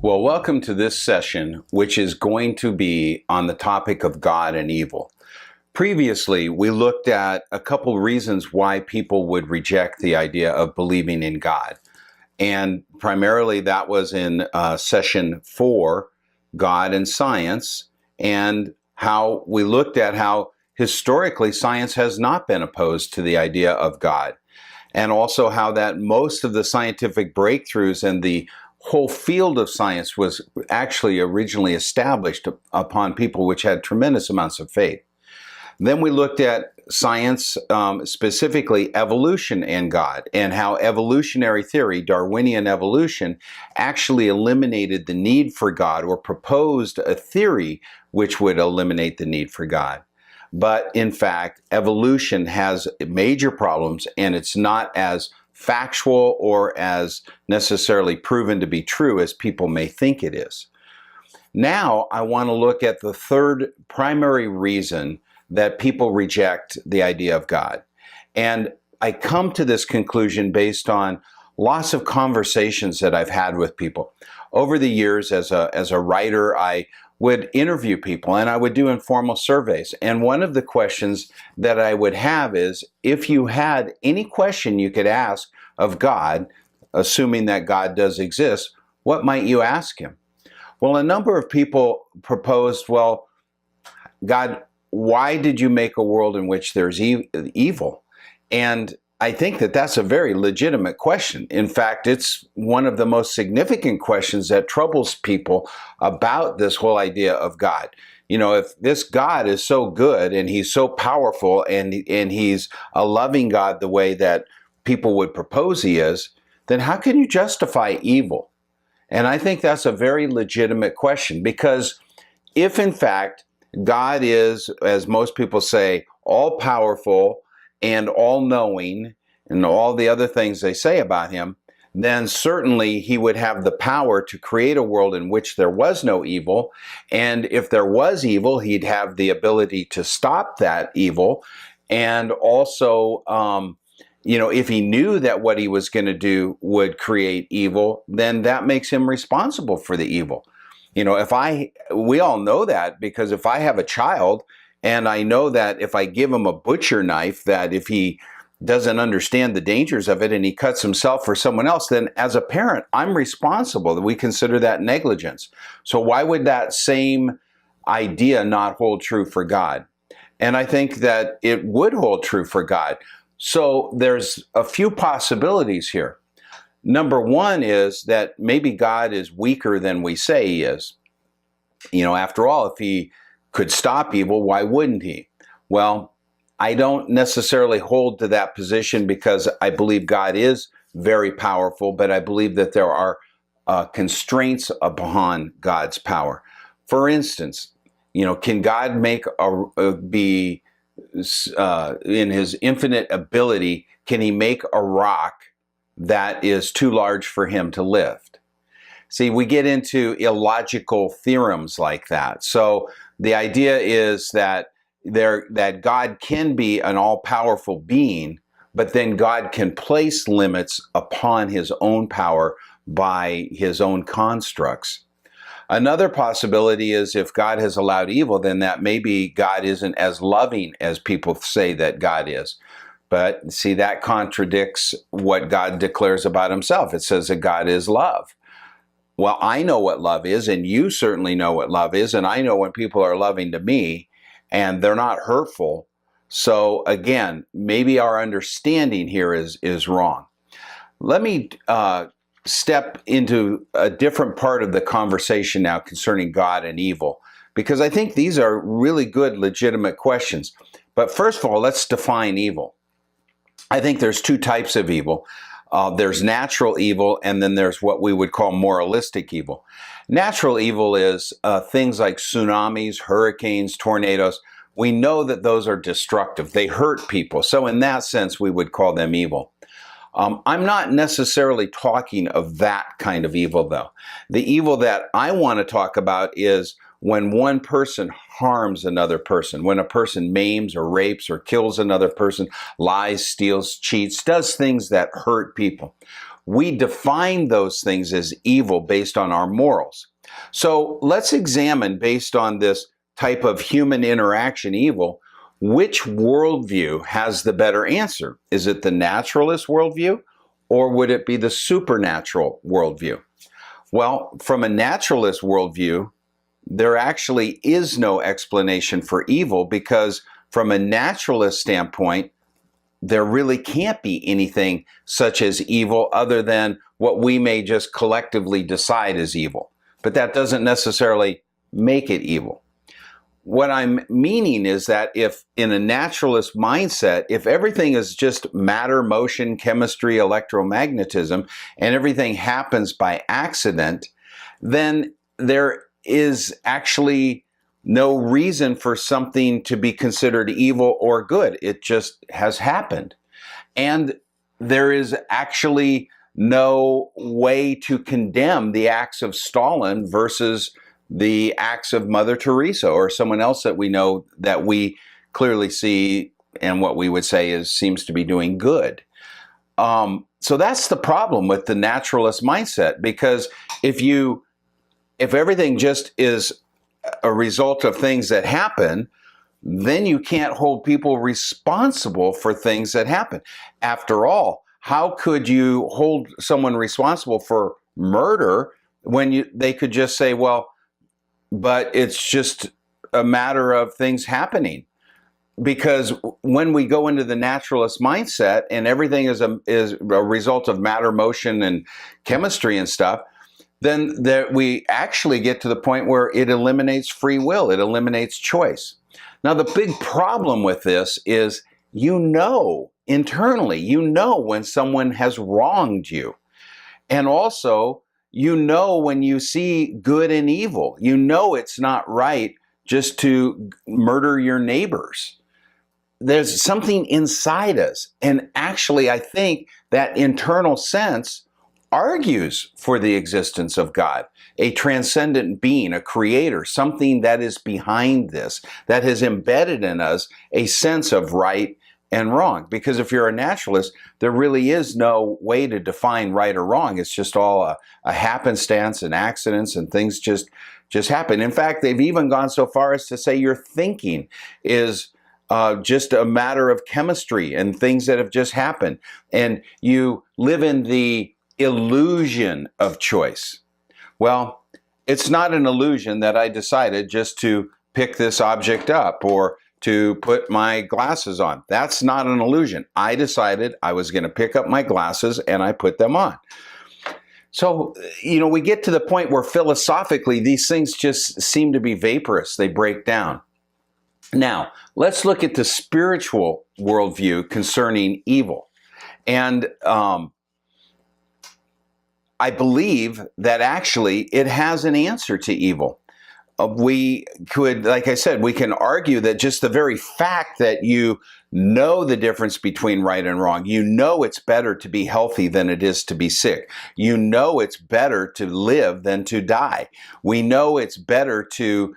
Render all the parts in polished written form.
Well, welcome to this session, which is going to be on the topic of God and evil. Previously, we looked at a couple reasons why people would reject the idea of believing in God. And primarily that was in session 4, God and Science, and how we looked at how historically science has not been opposed to the idea of God. And also how that most of the scientific breakthroughs and the whole field of science was actually originally established upon people which had tremendous amounts of faith. Then we looked at science, specifically evolution and God, and how evolutionary theory, Darwinian evolution, actually eliminated the need for God, or proposed a theory which would eliminate the need for God. But in fact, evolution has major problems, and it's not as factual or as necessarily proven to be true as people may think it is. Now, I want to look at the third primary reason that people reject the idea of God. And I come to this conclusion based on lots of conversations that I've had with people. Over the years, as a writer, I would interview people and I would do informal surveys. And one of the questions that I would have is, if you had any question you could ask of God, assuming that God does exist, what might you ask him? Well, a number of people proposed, well, God, why did you make a world in which there's evil? And I think that that's a very legitimate question. In fact, it's one of the most significant questions that troubles people about this whole idea of God. You know, if this God is so good and he's so powerful and he's a loving God the way that people would propose he is, then how can you justify evil? And I think that's a very legitimate question, because if in fact God is, as most people say, all-powerful and all-knowing, and all the other things they say about him, then certainly he would have the power to create a world in which there was no evil. And if there was evil, he'd have the ability to stop that evil. And also, if he knew that what he was going to do would create evil, then that makes him responsible for the evil. We all know that, because if I have a child and I know that if I give him a butcher knife, that if he doesn't understand the dangers of it and he cuts himself or someone else, then as a parent, I'm responsible. We consider that negligence. So why would that same idea not hold true for God? And I think that it would hold true for God. So there's a few possibilities here. Number one is that maybe God is weaker than we say he is. After all, if he could stop evil, why wouldn't he? Well, I don't necessarily hold to that position, because I believe God is very powerful, but I believe that there are constraints upon God's power. For instance, can God in his infinite ability, can he make a rock that is too large for him to lift? See, we get into illogical theorems like that. So the idea is that God can be an all-powerful being, but then God can place limits upon his own power by his own constructs. Another possibility is, if God has allowed evil, then that maybe God isn't as loving as people say that God is. But see, that contradicts what God declares about himself. It says that God is love. Well, I know what love is, and you certainly know what love is, and I know when people are loving to me and they're not hurtful. So again, maybe our understanding here is wrong. Let me step into a different part of the conversation now concerning God and evil, because I think these are really good, legitimate questions. But first of all, let's define evil. I think there's two types of evil. There's natural evil, and then there's what we would call moralistic evil. Natural evil is things like tsunamis, hurricanes, tornadoes. We know that those are destructive. They hurt people. So in that sense, we would call them evil. I'm not necessarily talking of that kind of evil, though. The evil that I want to talk about is when one person harms another person, when a person maims or rapes or kills another person, lies, steals, cheats, does things that hurt people. we define those things as evil based on our morals. So let's examine, based on this type of human interaction evil, which worldview has the better answer? Is it the naturalist worldview, or would it be the supernatural worldview? Well, from a naturalist worldview, there actually is no explanation for evil, because from a naturalist standpoint, there really can't be anything such as evil other than what we may just collectively decide is evil. But that doesn't necessarily make it evil. What I'm meaning is that if in a naturalist mindset, if everything is just matter, motion, chemistry, electromagnetism, and everything happens by accident, then there is actually no reason for something to be considered evil or good. It just has happened. And there is actually no way to condemn the acts of Stalin versus the acts of Mother Teresa or someone else that we know that we clearly see and what we would say seems to be doing good. So that's the problem with the naturalist mindset, because if everything just is a result of things that happen, then you can't hold people responsible for things that happen. After all, how could you hold someone responsible for murder when they could just say, well, but it's just a matter of things happening? Because when we go into the naturalist mindset and everything is a result of matter, motion, and chemistry and stuff, then we actually get to the point where it eliminates free will, it eliminates choice. Now, the big problem with this is, internally, when someone has wronged you. And also, when you see good and evil, it's not right just to murder your neighbors. There's something inside us. And actually, I think that internal sense argues for the existence of God, a transcendent being, a creator, something that is behind this, that has embedded in us a sense of right and wrong. Because if you're a naturalist, there really is no way to define right or wrong. It's just all a happenstance and accidents, and things just happen. In fact, they've even gone so far as to say your thinking is just a matter of chemistry and things that have just happened. And you live in the illusion of choice. Well, it's not an illusion that I decided just to pick this object up or to put my glasses on. That's not an illusion. I decided I was going to pick up my glasses and I put them on. So, we get to the point where philosophically these things just seem to be vaporous. They break down. Now, let's look at the spiritual worldview concerning evil. And I believe that actually it has an answer to evil. We could, like I said, we can argue that just the very fact that you know the difference between right and wrong, it's better to be healthy than it is to be sick. It's better to live than to die. We know it's better to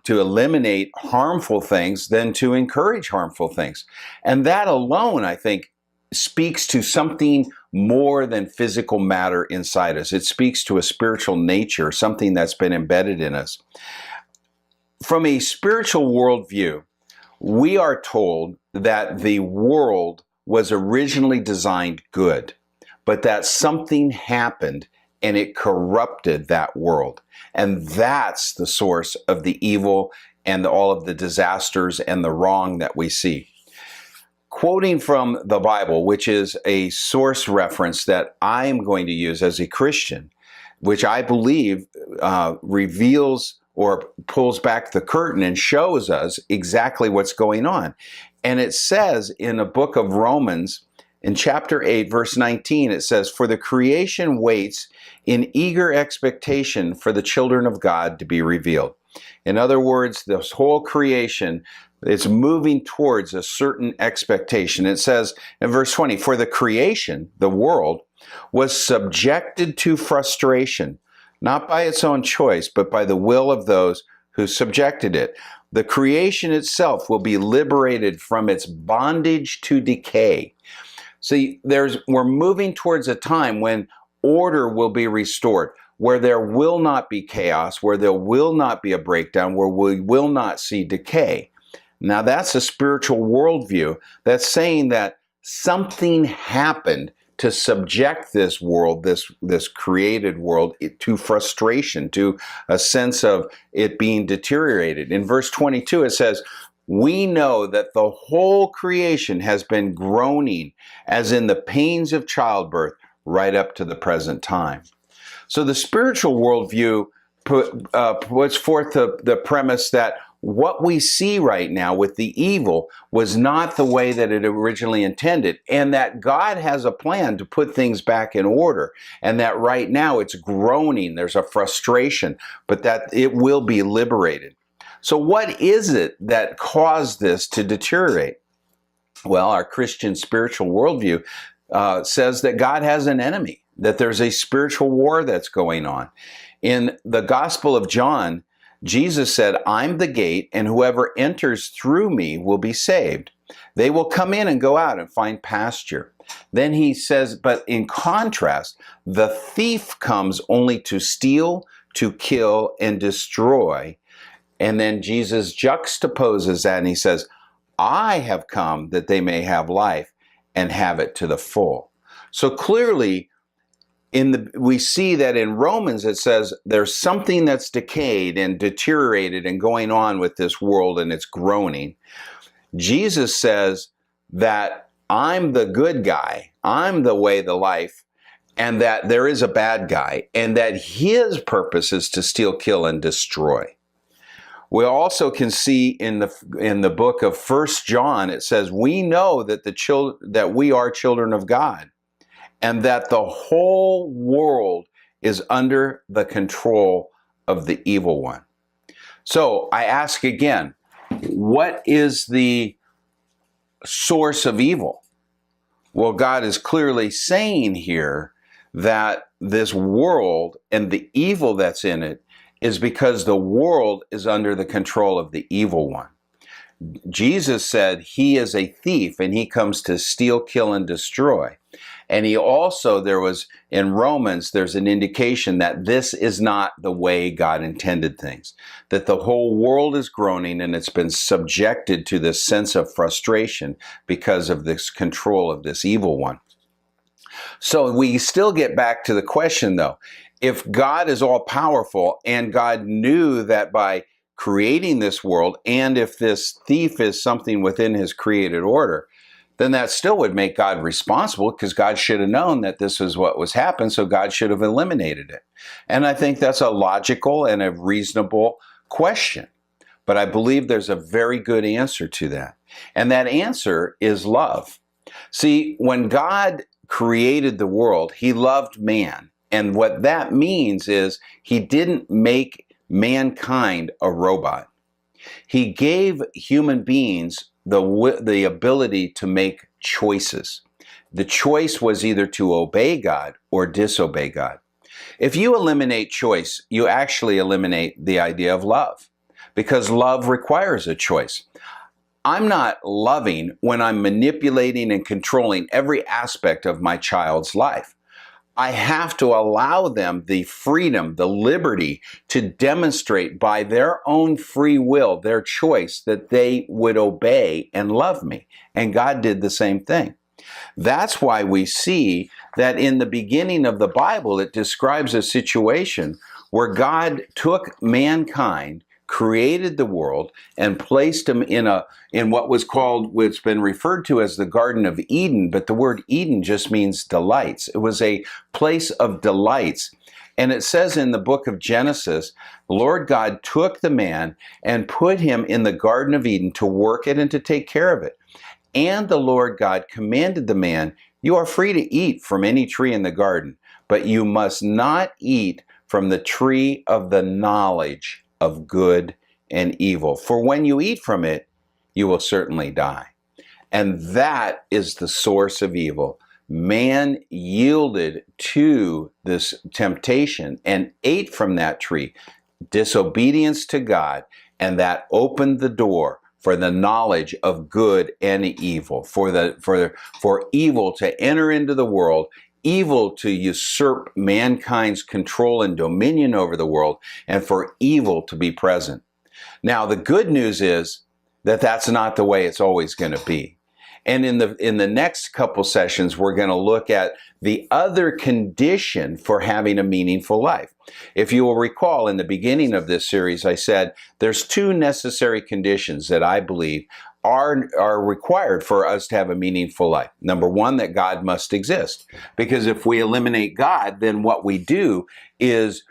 eliminate harmful things than to encourage harmful things. And that alone, I think, speaks to something more than physical matter inside us. It speaks to a spiritual nature, something that's been embedded in us. From a spiritual worldview, we are told that the world was originally designed good, but that something happened and it corrupted that world. And that's the source of the evil and all of the disasters and the wrong that we see. Quoting from the Bible, which is a source reference that I'm going to use as a Christian, which I believe reveals or pulls back the curtain and shows us exactly what's going on. And it says in the book of Romans, in chapter 8, verse 19, it says, "For the creation waits in eager expectation for the children of God to be revealed." In other words, this whole creation, it's moving towards a certain expectation. It says in verse 20, "For the creation, the world, was subjected to frustration, not by its own choice, but by the will of those who subjected it. The creation itself will be liberated from its bondage to decay." See, we're moving towards a time when order will be restored, where there will not be chaos, where there will not be a breakdown, where we will not see decay. Now, that's a spiritual worldview that's saying that something happened to subject this world, this created world, to frustration, to a sense of it being deteriorated. In verse 22, it says, we know that the whole creation has been groaning as in the pains of childbirth right up to the present time. So the spiritual worldview puts forth the premise that what we see right now with the evil was not the way that it originally intended, and that God has a plan to put things back in order, and that right now it's groaning, there's a frustration, but that it will be liberated. So what is it that caused this to deteriorate? Well, our Christian spiritual worldview says that God has an enemy, that there's a spiritual war that's going on. In the Gospel of John, Jesus said, I'm the gate, and whoever enters through me will be saved. They will come in and go out and find pasture. Then he says, but in contrast, the thief comes only to steal, to kill, and destroy. And then Jesus juxtaposes that and he says, I have come that they may have life and have it to the full. So clearly, we see that in Romans it says there's something that's decayed and deteriorated and going on with this world and it's groaning. Jesus says that I'm the good guy, I'm the way, the life, and that there is a bad guy, and that his purpose is to steal, kill, and destroy. We also can see in the book of 1 John, it says, we know that that we are children of God, and that the whole world is under the control of the evil one. So I ask again, what is the source of evil? Well, God is clearly saying here that this world and the evil that's in it is because the world is under the control of the evil one. Jesus said he is a thief and he comes to steal, kill, and destroy. And he also, in Romans, there's an indication that this is not the way God intended things. That the whole world is groaning and it's been subjected to this sense of frustration because of this control of this evil one. So we still get back to the question though, if God is all powerful and God knew that by creating this world, and if this thief is something within his created order, then that still would make God responsible, because God should have known that this is what was happening, so God should have eliminated it. And I think that's a logical and a reasonable question. But I believe there's a very good answer to that. And that answer is love. See, when God created the world, he loved man. And what that means is he didn't make mankind a robot. He gave human beings the ability to make choices. The choice was either to obey God or disobey God. If you eliminate choice, you actually eliminate the idea of love, because love requires a choice. I'm not loving when I'm manipulating and controlling every aspect of my child's life. I have to allow them the freedom, the liberty to demonstrate by their own free will, their choice, that they would obey and love me. And God did the same thing. That's why we see that in the beginning of the Bible, it describes a situation where God took mankind, created the world, and placed them in what was called, what's been referred to as the Garden of Eden, but the word Eden just means delights. It was a place of delights. And it says in the book of Genesis, Lord God took the man and put him in the Garden of Eden to work it and to take care of it. And the Lord God commanded the man, you are free to eat from any tree in the garden, but you must not eat from the tree of the knowledge of good and evil. For when you eat from it, you will certainly die. And that is the source of evil. Man yielded to this temptation and ate from that tree, disobedience to God, and that opened the door for the knowledge of good and evil, for evil to enter into the world, evil to usurp mankind's control and dominion over the world, and for evil to be present. Now, the good news is that that's not the way it's always going to be. And in the next couple sessions, we're going to look at the other condition for having a meaningful life. If you will recall, in the beginning of this series, I said there's two necessary conditions that I believe are required for us to have a meaningful life. Number one, that God must exist. Because if we eliminate God, then what we do is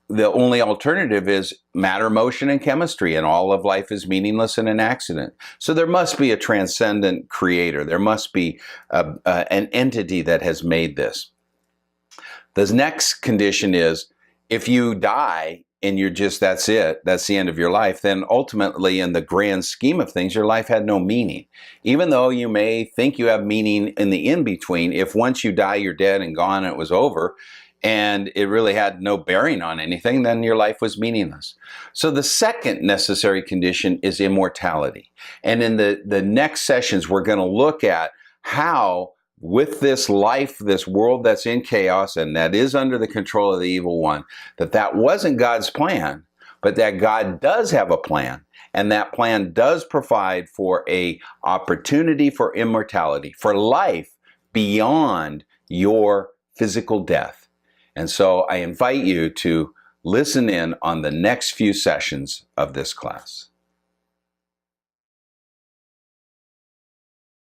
the only alternative is matter, motion, and chemistry, and all of life is meaningless and an accident. So there must be a transcendent creator. There must be an entity that has made this. The next condition is, if you die and you're just, that's it, that's the end of your life, then ultimately in the grand scheme of things, your life had no meaning. Even though you may think you have meaning in the in-between, if once you die, you're dead and gone and it was over, and it really had no bearing on anything, then your life was meaningless. So the second necessary condition is immortality. And in the next sessions, we're going to look at how, with this life, this world that's in chaos and that is under the control of the evil one, that wasn't God's plan, but that God does have a plan. And that plan does provide for an opportunity for immortality, for life beyond your physical death. And so I invite you to listen in on the next few sessions of this class.